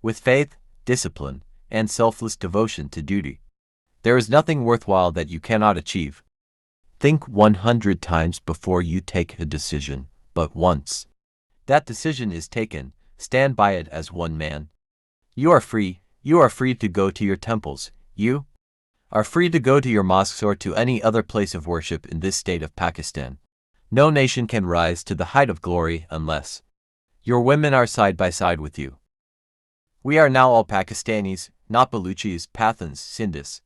with faith, discipline, and selfless devotion to duty. There is nothing worthwhile that you cannot achieve. Think 100 times before you take a decision, but once that decision is taken, stand by it as one man. You are free to go to your temples, you are free to go to your mosques or to any other place of worship in this state of Pakistan. No nation can rise to the height of glory unless your women are side by side with you. We are now all Pakistanis, not Baluchis, Pathans, Sindhis,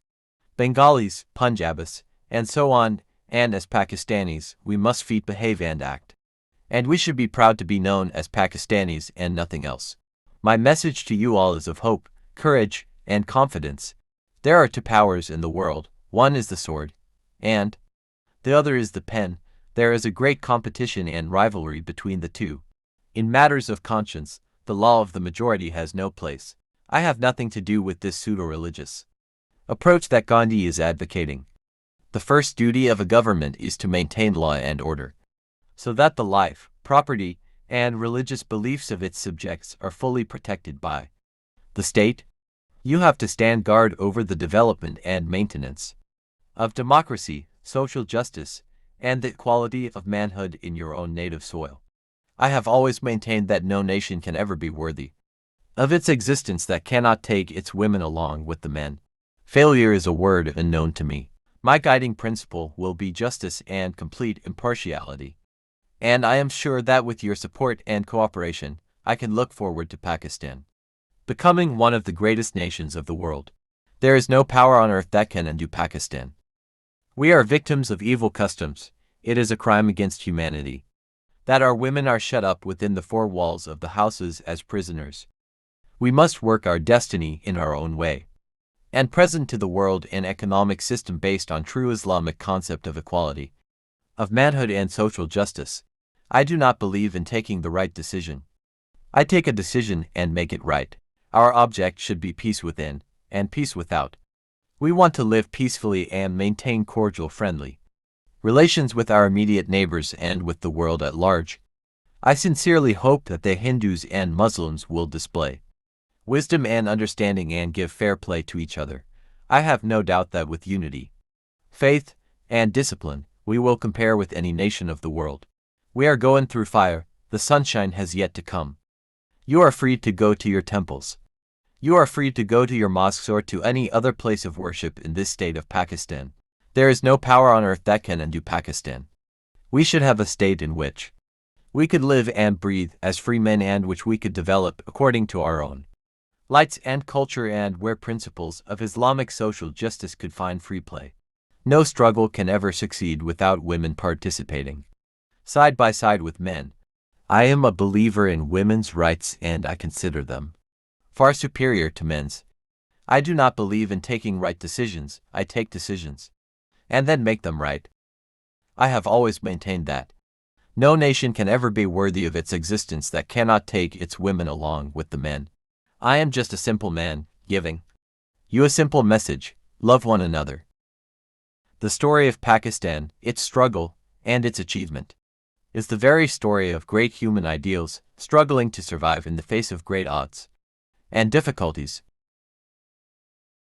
Bengalis, Punjabis, and so on, and as Pakistanis, we must feed, behave and act. And we should be proud to be known as Pakistanis and nothing else. My message to you all is of hope, courage, and confidence. There are two powers in the world, one is the sword, and the other is the pen. There is a great competition and rivalry between the two. In matters of conscience, the law of the majority has no place. I have nothing to do with this pseudo-religious approach that Gandhi is advocating. The first duty of a government is to maintain law and order, so that the life, property, and religious beliefs of its subjects are fully protected by the state. You have to stand guard over the development and maintenance of democracy, social justice, and the equality of manhood in your own native soil. I have always maintained that no nation can ever be worthy of its existence that cannot take its women along with the men. Failure is a word unknown to me. My guiding principle will be justice and complete impartiality. And I am sure that with your support and cooperation, I can look forward to Pakistan becoming one of the greatest nations of the world. There is no power on earth that can undo Pakistan. We are victims of evil customs. It is a crime against humanity that our women are shut up within the four walls of the houses as prisoners. We must work our destiny in our own way and present to the world an economic system based on true Islamic concept of equality, of manhood and social justice. I do not believe in taking the right decision. I take a decision and make it right. Our object should be peace within and peace without. We want to live peacefully and maintain cordial friendly relations with our immediate neighbors and with the world at large. I sincerely hope that the Hindus and Muslims will display wisdom and understanding and give fair play to each other. I have no doubt that with unity, faith, and discipline, we will compare with any nation of the world. We are going through fire, the sunshine has yet to come. You are free to go to your temples. You are free to go to your mosques or to any other place of worship in this state of Pakistan. There is no power on earth that can undo Pakistan. We should have a state in which we could live and breathe as free men and which we could develop according to our own lights and culture and where principles of Islamic social justice could find free play. No struggle can ever succeed without women participating side by side with men. I am a believer in women's rights and I consider them far superior to men's. I do not believe in taking right decisions. I take decisions and then make them right. I have always maintained that no nation can ever be worthy of its existence that cannot take its women along with the men. I am just a simple man, giving you a simple message: love one another. The story of Pakistan, its struggle, and its achievement, is the very story of great human ideals struggling to survive in the face of great odds and difficulties.